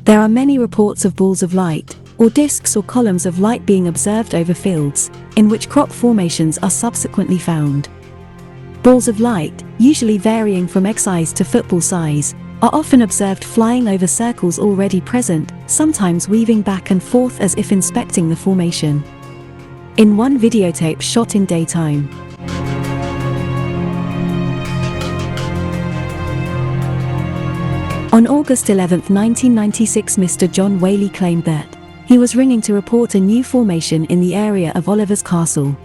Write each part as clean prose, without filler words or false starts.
There are many reports of balls of light, or disks or columns of light being observed over fields, in which crop formations are subsequently found. Balls of light, usually varying from egg size to football size, are often observed flying over circles already present, sometimes weaving back and forth as if inspecting the formation. In one videotape shot in daytime, on August 11, 1996, Mr. John Whaley claimed that he was ringing to report a new formation in the area of Oliver's Castle.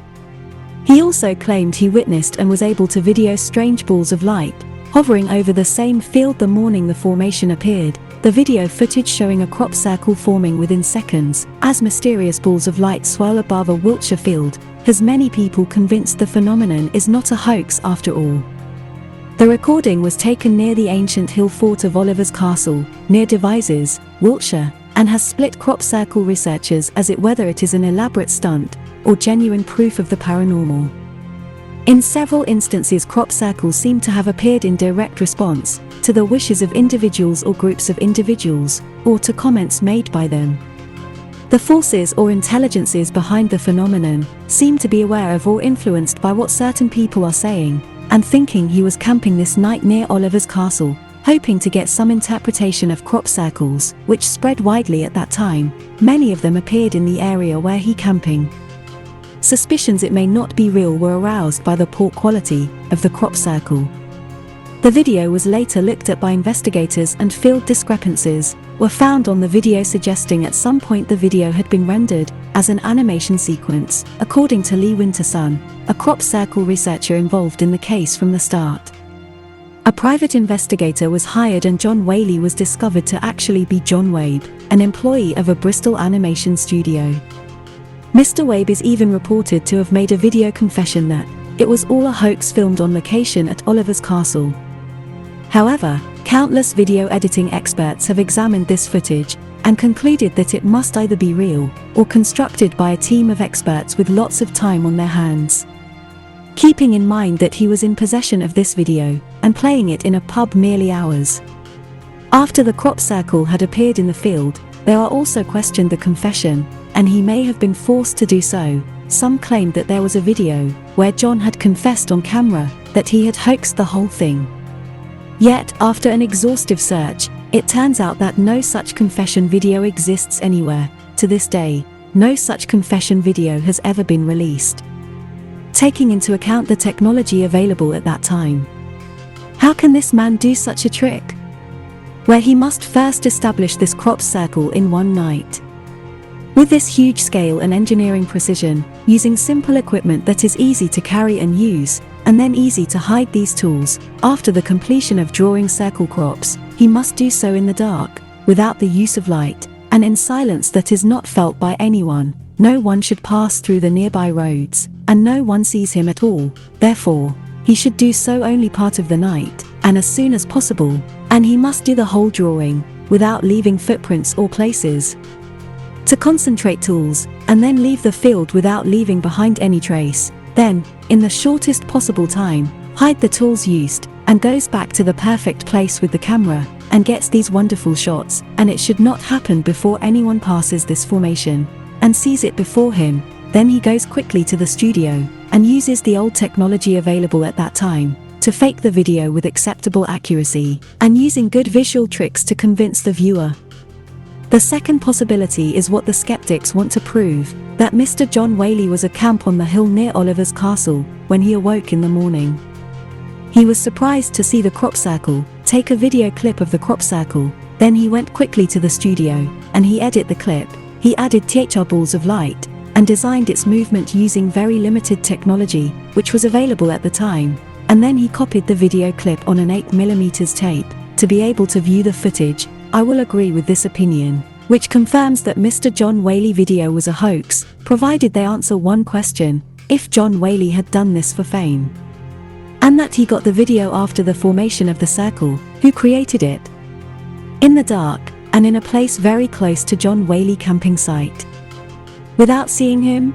He also claimed he witnessed and was able to video strange balls of light hovering over the same field the morning the formation appeared, the video footage showing a crop circle forming within seconds as mysterious balls of light swirl above a Wiltshire field, has many people convinced the phenomenon is not a hoax after all. The recording was taken near the ancient hill fort of Oliver's Castle, near Devizes, Wiltshire, and has split crop circle researchers as it whether it is an elaborate stunt or genuine proof of the paranormal. In several instances, crop circles seem to have appeared in direct response to the wishes of individuals or groups of individuals, or to comments made by them. The forces or intelligences behind the phenomenon seem to be aware of or influenced by what certain people are saying, and thinking he was camping this night near Oliver's Castle, hoping to get some interpretation of crop circles, which spread widely at that time. Many of them appeared in the area where he camping. Suspicions it may not be real were aroused by the poor quality of the crop circle. The video was later looked at by investigators and field discrepancies were found on the video, suggesting at some point the video had been rendered as an animation sequence, according to Lee Winterson, a crop circle researcher involved in the case from the start. A private investigator was hired and John Whaley was discovered to actually be John Wabe, an employee of a Bristol animation studio. Mr. Wabe is even reported to have made a video confession that it was all a hoax filmed on location at Oliver's Castle. However, countless video editing experts have examined this footage and concluded that it must either be real or constructed by a team of experts with lots of time on their hands. Keeping in mind that he was in possession of this video and playing it in a pub merely hours after the crop circle had appeared in the field, there are also questioned the confession, and he may have been forced to do so. Some claimed that there was a video where John had confessed on camera that he had hoaxed the whole thing. Yet, after an exhaustive search, it turns out that no such confession video exists anywhere. To this day, no such confession video has ever been released. Taking into account the technology available at that time, how can this man do such a trick? Where he must first establish this crop circle in one night. With this huge scale and engineering precision, using simple equipment that is easy to carry and use, and then easy to hide these tools, after the completion of drawing circle crops, he must do so in the dark, without the use of light, and in silence that is not felt by anyone. No one should pass through the nearby roads, and no one sees him at all. Therefore, he should do so only part of the night, and as soon as possible, and he must do the whole drawing, without leaving footprints or places to concentrate tools, and then leave the field without leaving behind any trace. Then, in the shortest possible time, hide the tools used, and goes back to the perfect place with the camera, and gets these wonderful shots. And it should not happen before anyone passes this formation and sees it before him. Then he goes quickly to the studio and uses the old technology available at that time to fake the video with acceptable accuracy, and using good visual tricks to convince the viewer. The second possibility is what the skeptics want to prove, that Mr. John Whaley was at camp on the hill near Oliver's Castle when he awoke in the morning. He was surprised to see the crop circle, take a video clip of the crop circle, then he went quickly to the studio, and he edited the clip. He added THR balls of light, and designed its movement using very limited technology, which was available at the time, and then he copied the video clip on an 8mm tape, to be able to view the footage. I will agree with this opinion, which confirms that Mr. John Whaley video was a hoax, provided they answer one question: if John Whaley had done this for fame, and that he got the video after the formation of the circle, who created it in the dark, and in a place very close to John Whaley camping site, without seeing him.